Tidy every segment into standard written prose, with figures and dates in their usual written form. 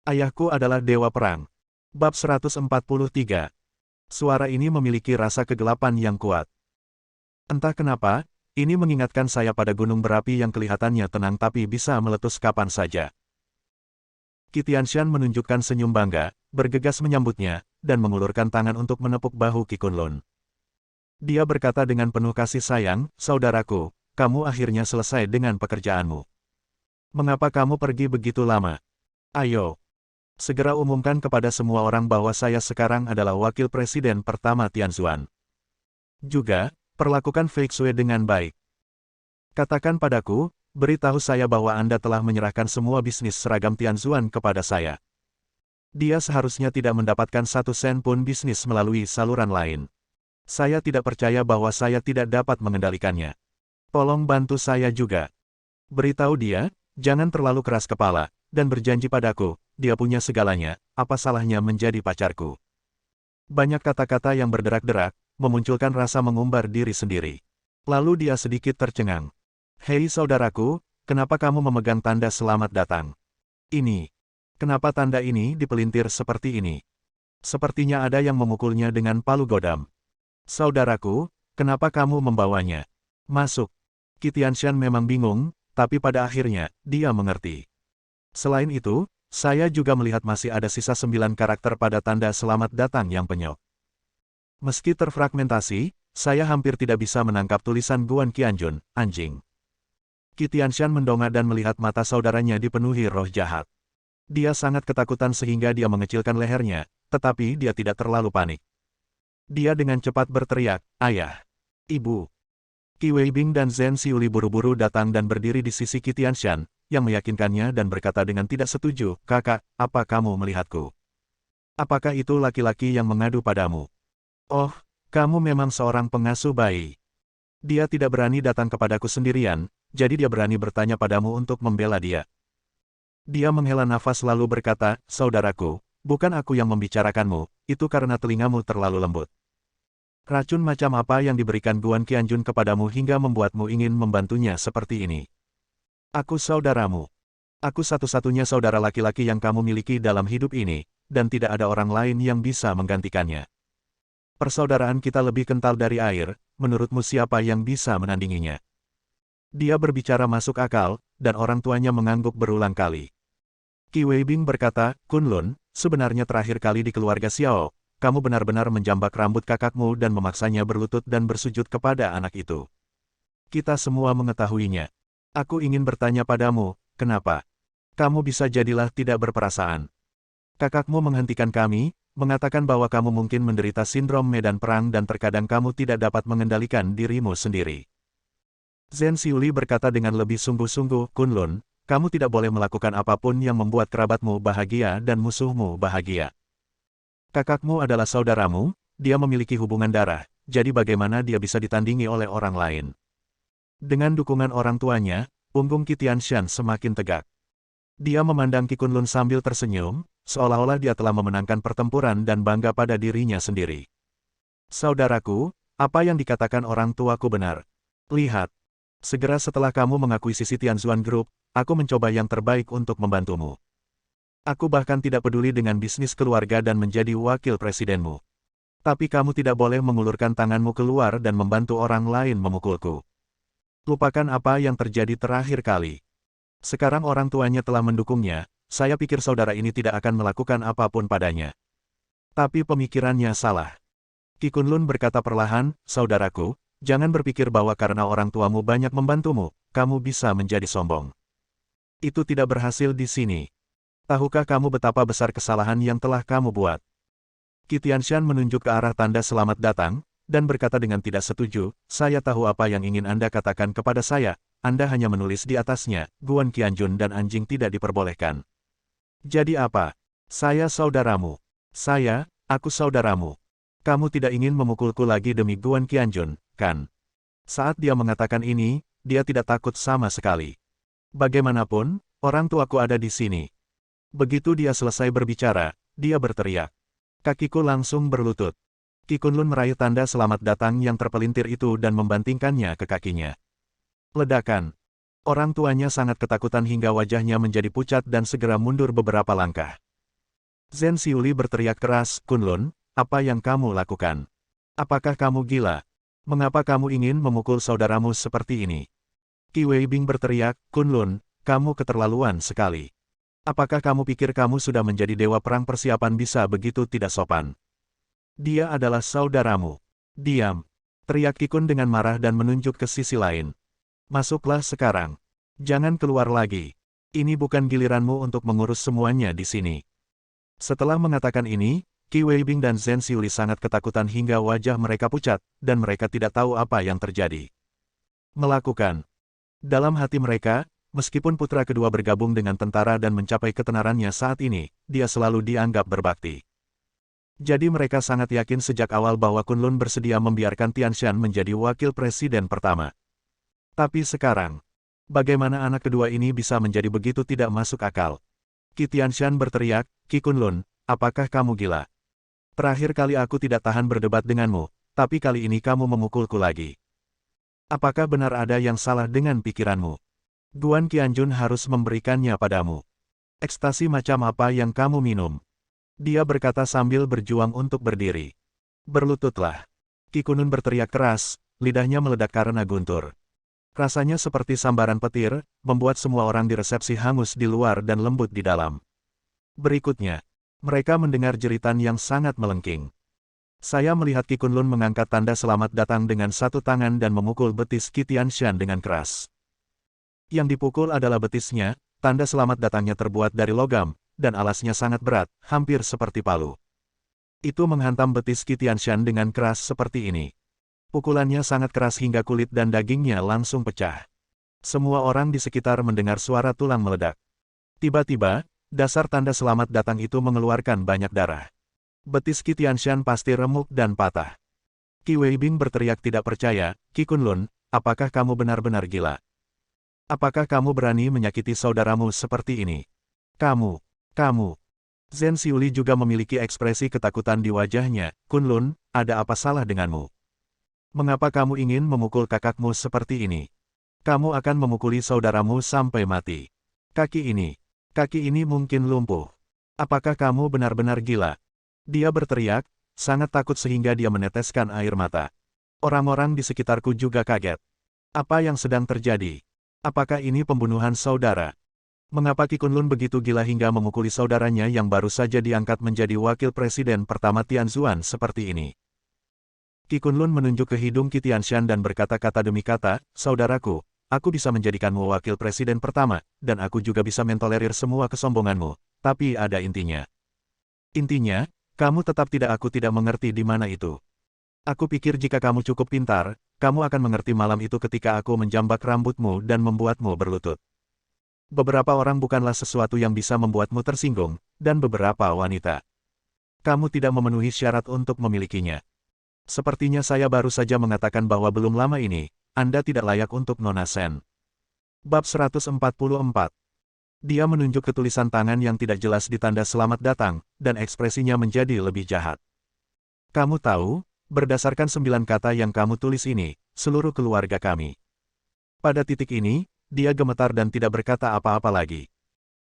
Ayahku adalah dewa perang. Bab 143. Suara ini memiliki rasa kegelapan yang kuat. Entah kenapa, ini mengingatkan saya pada gunung berapi yang kelihatannya tenang tapi bisa meletus kapan saja. Qi Tianshan menunjukkan senyum bangga, bergegas menyambutnya, dan mengulurkan tangan untuk menepuk bahu Qi Kunlun. Dia berkata dengan penuh kasih sayang, "Saudaraku, kamu akhirnya selesai dengan pekerjaanmu. Mengapa kamu pergi begitu lama? Ayo, segera umumkan kepada semua orang bahwa saya sekarang adalah wakil presiden pertama Tianzuan. Juga, perlakukan Fei Xue dengan baik. Katakan padaku, beritahu saya bahwa Anda telah menyerahkan semua bisnis seragam Tianzuan kepada saya. Dia seharusnya tidak mendapatkan 1 sen pun bisnis melalui saluran lain. Saya tidak percaya bahwa saya tidak dapat mengendalikannya. Tolong bantu saya juga. Beritahu dia, jangan terlalu keras kepala, dan berjanji padaku, dia punya segalanya, apa salahnya menjadi pacarku." Banyak kata-kata yang berderak-derak, memunculkan rasa mengumbar diri sendiri. Lalu dia sedikit tercengang. "Hei saudaraku, kenapa kamu memegang tanda selamat datang? Ini. Kenapa tanda ini dipelintir seperti ini? Sepertinya ada yang memukulnya dengan palu godam. Saudaraku, kenapa kamu membawanya? Masuk." Qi Tianshan memang bingung, tapi pada akhirnya, dia mengerti. Selain itu, saya juga melihat masih ada sisa 9 karakter pada tanda selamat datang yang penyok. Meski terfragmentasi, saya hampir tidak bisa menangkap tulisan Guan Qianjun, anjing. Qi Tianshan mendongak dan melihat mata saudaranya dipenuhi roh jahat. Dia sangat ketakutan sehingga dia mengecilkan lehernya, tetapi dia tidak terlalu panik. Dia dengan cepat berteriak, "Ayah! Ibu!" Qi Weibing dan Zhen Xiuli buru-buru datang dan berdiri di sisi Qi Tianshan, yang meyakinkannya dan berkata dengan tidak setuju, "Kakak, apa kamu melihatku? Apakah itu laki-laki yang mengadu padamu? Oh, kamu memang seorang pengasuh bayi. Dia tidak berani datang kepadaku sendirian, jadi dia berani bertanya padamu untuk membela dia." Dia menghela nafas lalu berkata, "Saudaraku, bukan aku yang membicarakanmu, itu karena telingamu terlalu lembut. Racun macam apa yang diberikan Guan Qianjun kepadamu hingga membuatmu ingin membantunya seperti ini? Aku saudaramu. Aku satu-satunya saudara laki-laki yang kamu miliki dalam hidup ini, dan tidak ada orang lain yang bisa menggantikannya. Persaudaraan kita lebih kental dari air, menurutmu siapa yang bisa menandinginya?" Dia berbicara masuk akal, dan orang tuanya mengangguk berulang kali. Qi Weibing berkata, "Kunlun, sebenarnya terakhir kali di keluarga Xiao, kamu benar-benar menjambak rambut kakakmu dan memaksanya berlutut dan bersujud kepada anak itu. Kita semua mengetahuinya. Aku ingin bertanya padamu, kenapa? Kamu bisa jadilah tidak berperasaan. Kakakmu menghentikan kami, mengatakan bahwa kamu mungkin menderita sindrom medan perang dan terkadang kamu tidak dapat mengendalikan dirimu sendiri." Zhen Xiuli berkata dengan lebih sungguh-sungguh, "Kunlun, kamu tidak boleh melakukan apapun yang membuat kerabatmu bahagia dan musuhmu bahagia. Kakakmu adalah saudaramu, dia memiliki hubungan darah, jadi bagaimana dia bisa ditandingi oleh orang lain?" Dengan dukungan orang tuanya, punggung Qi Tianshan semakin tegak. Dia memandang Qi Kunlun sambil tersenyum, seolah-olah dia telah memenangkan pertempuran dan bangga pada dirinya sendiri. "Saudaraku, apa yang dikatakan orang tuaku benar. Lihat. Segera setelah kamu mengakuisisi Tianzuan Group, aku mencoba yang terbaik untuk membantumu. Aku bahkan tidak peduli dengan bisnis keluarga dan menjadi wakil presidenmu. Tapi kamu tidak boleh mengulurkan tanganmu keluar dan membantu orang lain memukulku. Lupakan apa yang terjadi terakhir kali. Sekarang orang tuanya telah mendukungnya, saya pikir saudara ini tidak akan melakukan apapun padanya. Tapi pemikirannya salah." Qi Kunlun berkata perlahan, "Saudaraku, jangan berpikir bahwa karena orang tuamu banyak membantumu, kamu bisa menjadi sombong. Itu tidak berhasil di sini. Tahukah kamu betapa besar kesalahan yang telah kamu buat?" Qi Tianshan menunjuk ke arah tanda selamat datang, dan berkata dengan tidak setuju, "Saya tahu apa yang ingin Anda katakan kepada saya, Anda hanya menulis di atasnya, Guan Qianjun dan anjing tidak diperbolehkan. Jadi apa? Saya saudaramu. Aku saudaramu. Kamu tidak ingin memukulku lagi demi Guan Qianjun, kan?" Saat dia mengatakan ini, dia tidak takut sama sekali. "Bagaimanapun, orang tuaku ada di sini." Begitu dia selesai berbicara, dia berteriak. Kakiku langsung berlutut. Qi Kunlun meraih tanda selamat datang yang terpelintir itu dan membantingkannya ke kakinya. Ledakan. Orang tuanya sangat ketakutan hingga wajahnya menjadi pucat dan segera mundur beberapa langkah. Zhen Xiuli berteriak keras, Kunlun, apa yang kamu lakukan? Apakah kamu gila? Mengapa kamu ingin memukul saudaramu seperti ini? Qi Weibing berteriak, Kunlun, kamu keterlaluan sekali. Apakah kamu pikir kamu sudah menjadi dewa perang persiapan bisa begitu tidak sopan? Dia adalah saudaramu. Diam. Teriak Qi Kun dengan marah dan menunjuk ke sisi lain. Masuklah sekarang. Jangan keluar lagi. Ini bukan giliranmu untuk mengurus semuanya di sini. Setelah mengatakan ini, Qi Weibing dan Zhen Xiuli sangat ketakutan hingga wajah mereka pucat, dan mereka tidak tahu apa yang terjadi. Melakukan. Dalam hati mereka, meskipun putra kedua bergabung dengan tentara dan mencapai ketenarannya saat ini, dia selalu dianggap berbakti. Jadi mereka sangat yakin sejak awal bahwa Kunlun bersedia membiarkan Tianshan menjadi wakil presiden pertama. Tapi sekarang, bagaimana anak kedua ini bisa menjadi begitu tidak masuk akal? Qi Tianshan berteriak, Qi Kunlun, apakah kamu gila? Terakhir kali aku tidak tahan berdebat denganmu, tapi kali ini kamu memukulku lagi. Apakah benar ada yang salah dengan pikiranmu? Guan Qianjun harus memberikannya padamu. Ekstasi macam apa yang kamu minum? Dia berkata sambil berjuang untuk berdiri. Berlututlah. Qi Kunlun berteriak keras, lidahnya meledak karena guntur. Rasanya seperti sambaran petir, membuat semua orang di resepsi hangus di luar dan lembut di dalam. Berikutnya, mereka mendengar jeritan yang sangat melengking. Saya melihat Qi Kunlun mengangkat tanda selamat datang dengan satu tangan dan memukul betis Qi Tianshan dengan keras. Yang dipukul adalah betisnya, tanda selamat datangnya terbuat dari logam, dan alasnya sangat berat, hampir seperti palu. Itu menghantam betis Qi Tianshan dengan keras seperti ini. Pukulannya sangat keras hingga kulit dan dagingnya langsung pecah. Semua orang di sekitar mendengar suara tulang meledak. Tiba-tiba, dasar tanda selamat datang itu mengeluarkan banyak darah. Betis Qi Tianshan pasti remuk dan patah. Qi Weibing berteriak tidak percaya, Qi Kunlun, apakah kamu benar-benar gila? Apakah kamu berani menyakiti saudaramu seperti ini? Kamu. Zhen Xiuli juga memiliki ekspresi ketakutan di wajahnya, Kunlun, ada apa salah denganmu? Mengapa kamu ingin memukul kakakmu seperti ini? Kamu akan memukuli saudaramu sampai mati. Kaki ini mungkin lumpuh. Apakah kamu benar-benar gila? Dia berteriak, sangat takut sehingga dia meneteskan air mata. Orang-orang di sekitarku juga kaget. Apa yang sedang terjadi? Apakah ini pembunuhan saudara? Mengapa Qi Kunlun begitu gila hingga memukuli saudaranya yang baru saja diangkat menjadi wakil presiden pertama Tianzuan seperti ini? Qi Kunlun menunjuk ke hidung Qi Tianshan dan berkata kata demi kata, saudaraku, aku bisa menjadikanmu wakil presiden pertama, dan aku juga bisa mentolerir semua kesombonganmu, tapi ada intinya. Intinya, kamu tetap aku tidak mengerti di mana itu. Aku pikir jika kamu cukup pintar, kamu akan mengerti malam itu ketika aku menjambak rambutmu dan membuatmu berlutut. Beberapa orang bukanlah sesuatu yang bisa membuatmu tersinggung, dan beberapa wanita. Kamu tidak memenuhi syarat untuk memilikinya. Sepertinya saya baru saja mengatakan bahwa belum lama ini, Anda tidak layak untuk Nona Shen. Bab 144. Dia menunjuk ke tulisan tangan yang tidak jelas di tanda selamat datang, dan ekspresinya menjadi lebih jahat. Kamu tahu, berdasarkan 9 kata yang kamu tulis ini, seluruh keluarga kami. Pada titik ini, dia gemetar dan tidak berkata apa-apa lagi.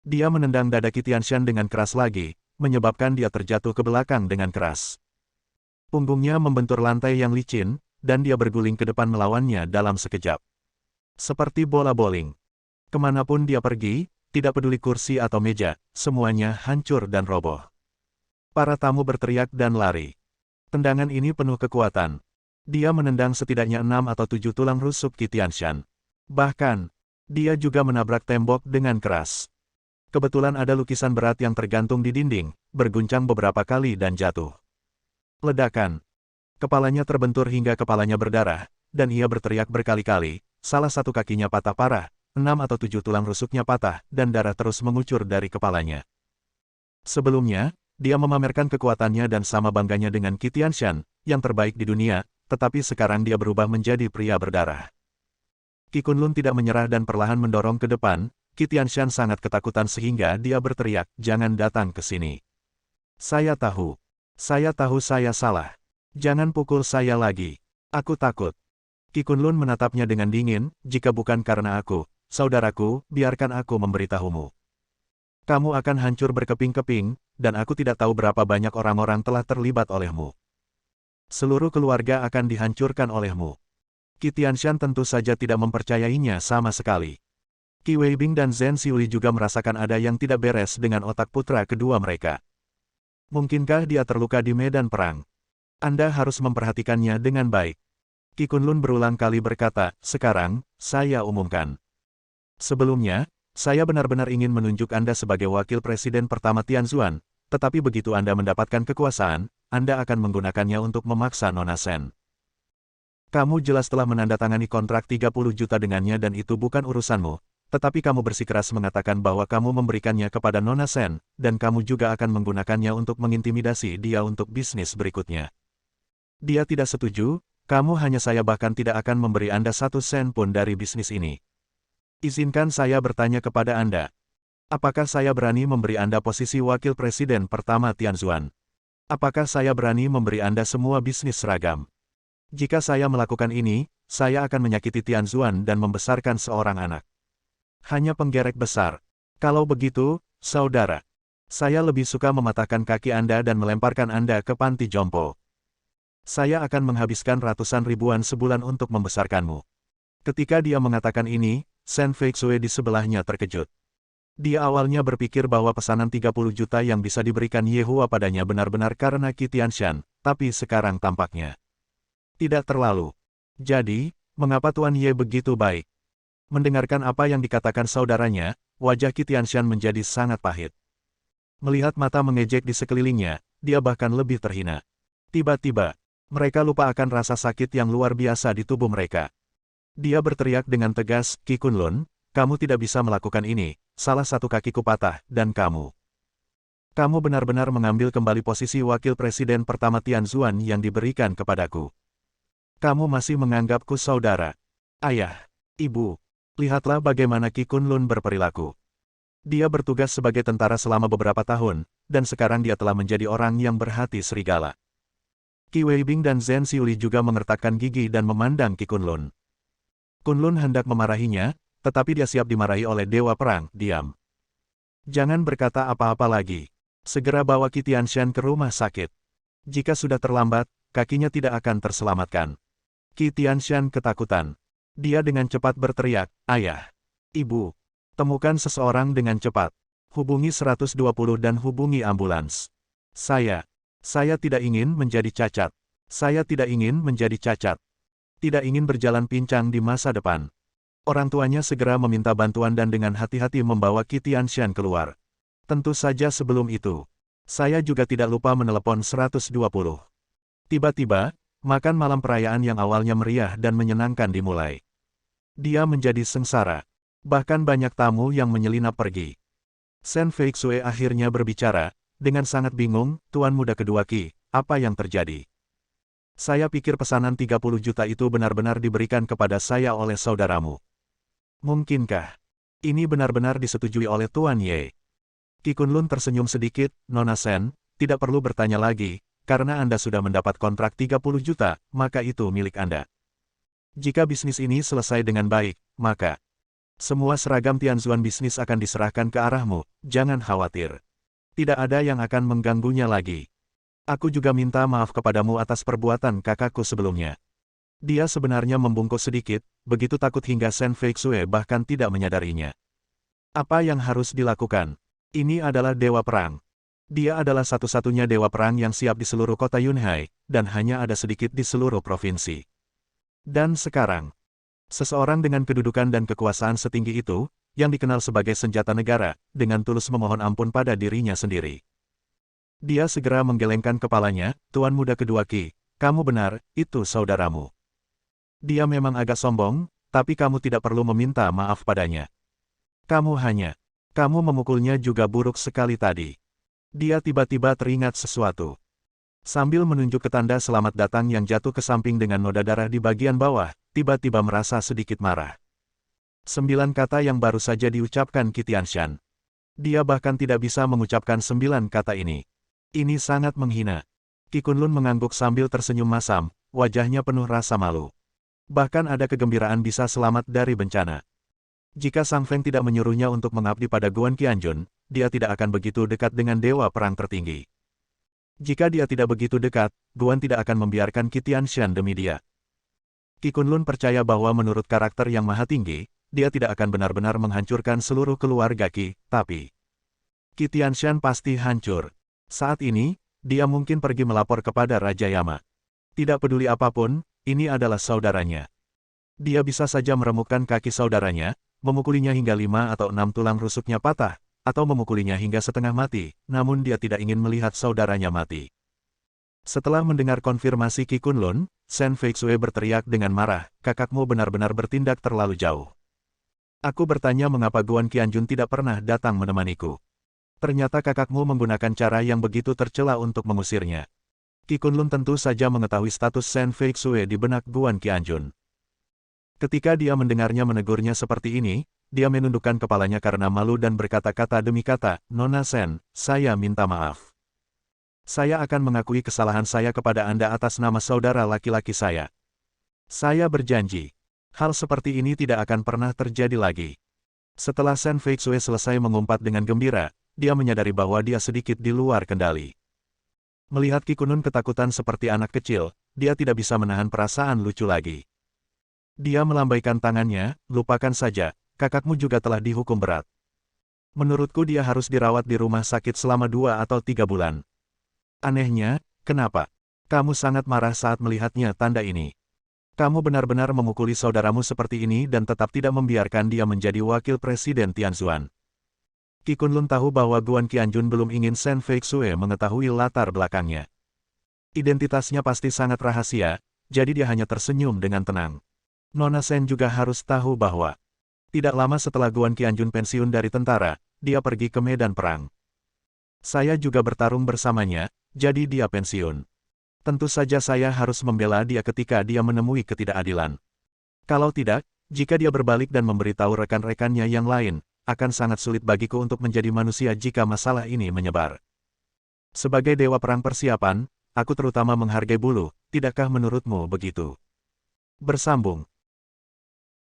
Dia menendang dada Qi Tianshan dengan keras lagi, menyebabkan dia terjatuh ke belakang dengan keras. Punggungnya membentur lantai yang licin, dan dia berguling ke depan melawannya dalam sekejap. Seperti bola bowling. Kemanapun dia pergi, tidak peduli kursi atau meja, semuanya hancur dan roboh. Para tamu berteriak dan lari. Tendangan ini penuh kekuatan. Dia menendang setidaknya 6 atau 7 tulang rusuk Qi Tianshan. Bahkan, dia juga menabrak tembok dengan keras. Kebetulan ada lukisan berat yang tergantung di dinding, berguncang beberapa kali dan jatuh. Ledakan. Kepalanya terbentur hingga kepalanya berdarah, dan ia berteriak berkali-kali, salah satu kakinya patah parah, 6 atau 7 tulang rusuknya patah, dan darah terus mengucur dari kepalanya. Sebelumnya, dia memamerkan kekuatannya dan sama bangganya dengan Qi Tianshan, yang terbaik di dunia, tetapi sekarang dia berubah menjadi pria berdarah. Qi Kunlun tidak menyerah dan perlahan mendorong ke depan, Qi Tianshan sangat ketakutan sehingga dia berteriak, jangan datang ke sini. Saya tahu saya salah. Jangan pukul saya lagi. Aku takut. Qi Kunlun menatapnya dengan dingin, jika bukan karena aku, saudaraku, biarkan aku memberitahumu. Kamu akan hancur berkeping-keping, dan aku tidak tahu berapa banyak orang-orang telah terlibat olehmu. Seluruh keluarga akan dihancurkan olehmu. Qi Tianshan tentu saja tidak mempercayainya sama sekali. Qi Weibing dan Zhen Xiuli juga merasakan ada yang tidak beres dengan otak putra kedua mereka. Mungkinkah dia terluka di medan perang? Anda harus memperhatikannya dengan baik. Qi Kunlun berulang kali berkata, sekarang, saya umumkan. Sebelumnya, saya benar-benar ingin menunjuk Anda sebagai wakil presiden pertama Tianzuan, tetapi begitu Anda mendapatkan kekuasaan, Anda akan menggunakannya untuk memaksa Nona Shen. Kamu jelas telah menandatangani kontrak 30 juta dengannya dan itu bukan urusanmu, tetapi kamu bersikeras mengatakan bahwa kamu memberikannya kepada Nona Shen, dan kamu juga akan menggunakannya untuk mengintimidasi dia untuk bisnis berikutnya. Dia tidak setuju, kamu hanya saya bahkan tidak akan memberi Anda 1 sen pun dari bisnis ini. Izinkan saya bertanya kepada Anda. Apakah saya berani memberi Anda posisi wakil presiden pertama Tianzuan? Apakah saya berani memberi Anda semua bisnis seragam? Jika saya melakukan ini, saya akan menyakiti Tianzuan dan membesarkan seorang anak. Hanya penggerek besar. Kalau begitu, saudara, saya lebih suka mematahkan kaki Anda dan melemparkan Anda ke panti jompo. Saya akan menghabiskan ratusan ribuan sebulan untuk membesarkanmu. Ketika dia mengatakan ini, Shen Feixue di sebelahnya terkejut. Dia awalnya berpikir bahwa pesanan 30 juta yang bisa diberikan Yehua padanya benar-benar karena Qi Tianshan, tapi sekarang tampaknya tidak terlalu. Jadi, mengapa Tuan Ye begitu baik? Mendengarkan apa yang dikatakan saudaranya, wajah Qi Tianshan menjadi sangat pahit. Melihat mata mengejek di sekelilingnya, dia bahkan lebih terhina. Tiba-tiba, mereka lupa akan rasa sakit yang luar biasa di tubuh mereka. Dia berteriak dengan tegas, Qi Kunlun, kamu tidak bisa melakukan ini, salah satu kakiku patah, dan kamu. Kamu benar-benar mengambil kembali posisi wakil presiden pertama Tianzuan yang diberikan kepadaku. Kamu masih menganggapku saudara. Ayah, ibu, lihatlah bagaimana Qi Kunlun berperilaku. Dia bertugas sebagai tentara selama beberapa tahun, dan sekarang dia telah menjadi orang yang berhati serigala. Qi Weibing dan Zhen Xiuli juga mengertakkan gigi dan memandang Qi Kunlun. Kunlun hendak memarahinya, tetapi dia siap dimarahi oleh Dewa Perang, diam. Jangan berkata apa-apa lagi. Segera bawa Qi Tianshan ke rumah sakit. Jika sudah terlambat, kakinya tidak akan terselamatkan. Qi Tianshan ketakutan. Dia dengan cepat berteriak, ayah, ibu, temukan seseorang dengan cepat. Hubungi 120 dan hubungi ambulans. Saya tidak ingin menjadi cacat. Saya tidak ingin menjadi cacat. Tidak ingin berjalan pincang di masa depan. Orang tuanya segera meminta bantuan dan dengan hati-hati membawa Qi Tianshan keluar. Tentu saja sebelum itu, saya juga tidak lupa menelepon 120. Tiba-tiba, makan malam perayaan yang awalnya meriah dan menyenangkan dimulai. Dia menjadi sengsara. Bahkan banyak tamu yang menyelinap pergi. Shen Feixue akhirnya berbicara, dengan sangat bingung, Tuan Muda kedua Qi, apa yang terjadi? Saya pikir pesanan 30 juta itu benar-benar diberikan kepada saya oleh saudaramu. Mungkinkah ini benar-benar disetujui oleh Tuan Ye? Qi Kunlun tersenyum sedikit, Nona Shen, tidak perlu bertanya lagi, karena Anda sudah mendapat kontrak 30 juta, maka itu milik Anda. Jika bisnis ini selesai dengan baik, maka semua seragam Tianzuan bisnis akan diserahkan ke arahmu, jangan khawatir. Tidak ada yang akan mengganggunya lagi. Aku juga minta maaf kepadamu atas perbuatan kakakku sebelumnya. Dia sebenarnya membungkuk sedikit, begitu takut hingga Shen Feixue bahkan tidak menyadarinya. Apa yang harus dilakukan? Ini adalah Dewa Perang. Dia adalah satu-satunya Dewa Perang yang siap di seluruh kota Yunhai, dan hanya ada sedikit di seluruh provinsi. Dan sekarang, seseorang dengan kedudukan dan kekuasaan setinggi itu, yang dikenal sebagai senjata negara, dengan tulus memohon ampun pada dirinya sendiri. Dia segera menggelengkan kepalanya, Tuan Muda kedua Qi, kamu benar, itu saudaramu. Dia memang agak sombong, tapi kamu tidak perlu meminta maaf padanya. Kamu memukulnya juga buruk sekali tadi. Dia tiba-tiba teringat sesuatu. Sambil menunjuk ke tanda selamat datang yang jatuh ke samping dengan noda darah di bagian bawah, tiba-tiba merasa sedikit marah. 9 kata yang baru saja diucapkan Qi Tianshan. Dia bahkan tidak bisa mengucapkan 9 kata ini. Ini sangat menghina. Qi Kunlun mengangguk sambil tersenyum masam, wajahnya penuh rasa malu. Bahkan ada kegembiraan bisa selamat dari bencana. Jika Sang Feng tidak menyuruhnya untuk mengabdi pada Guan Qianjun, dia tidak akan begitu dekat dengan Dewa Perang tertinggi. Jika dia tidak begitu dekat, Guan tidak akan membiarkan Qi Tianshan demi dia. Qi Kunlun percaya bahwa menurut karakter yang maha tinggi, dia tidak akan benar-benar menghancurkan seluruh keluarga Qi, tapi Qi Tianshan pasti hancur. Saat ini, dia mungkin pergi melapor kepada Raja Yama. Tidak peduli apapun, ini adalah saudaranya. Dia bisa saja meremukkan kaki saudaranya, memukulinya hingga 5 atau 6 tulang rusuknya patah, atau memukulinya hingga setengah mati, namun dia tidak ingin melihat saudaranya mati. Setelah mendengar konfirmasi Qi Kunlun, Shen Feixue berteriak dengan marah, kakakmu benar-benar bertindak terlalu jauh. Aku bertanya mengapa Guan Qianjun tidak pernah datang menemaniku. Ternyata kakakmu menggunakan cara yang begitu tercela untuk mengusirnya. Qi Kunlun tentu saja mengetahui status Shen Feixue di benak Guan Qianjun. Ketika dia mendengarnya menegurnya seperti ini, dia menundukkan kepalanya karena malu dan berkata-kata demi kata, Nona Shen, saya minta maaf. Saya akan mengakui kesalahan saya kepada Anda atas nama saudara laki-laki saya. Saya berjanji, hal seperti ini tidak akan pernah terjadi lagi. Setelah Shen Feixue selesai mengumpat dengan gembira, dia menyadari bahwa dia sedikit di luar kendali. Melihat Qi Kunlun ketakutan seperti anak kecil, dia tidak bisa menahan perasaan lucu lagi. Dia melambaikan tangannya, lupakan saja, kakakmu juga telah dihukum berat. Menurutku dia harus dirawat di rumah sakit selama 2 atau 3 bulan. Anehnya, kenapa? Kamu sangat marah saat melihatnya tanda ini. Kamu benar-benar memukuli saudaramu seperti ini dan tetap tidak membiarkan dia menjadi wakil presiden Tianzuan. Qi Kunlun tahu bahwa Guan Qianjun belum ingin Shen Feixue mengetahui latar belakangnya. Identitasnya pasti sangat rahasia, jadi dia hanya tersenyum dengan tenang. Nona Shen juga harus tahu bahwa tidak lama setelah Guan Qianjun pensiun dari tentara, dia pergi ke medan perang. Saya juga bertarung bersamanya, jadi dia pensiun. Tentu saja saya harus membela dia ketika dia menemui ketidakadilan. Kalau tidak, jika dia berbalik dan memberitahu rekan-rekannya yang lain, akan sangat sulit bagiku untuk menjadi manusia jika masalah ini menyebar. Sebagai dewa perang persiapan, aku terutama menghargai bulu, tidakkah menurutmu begitu? Bersambung.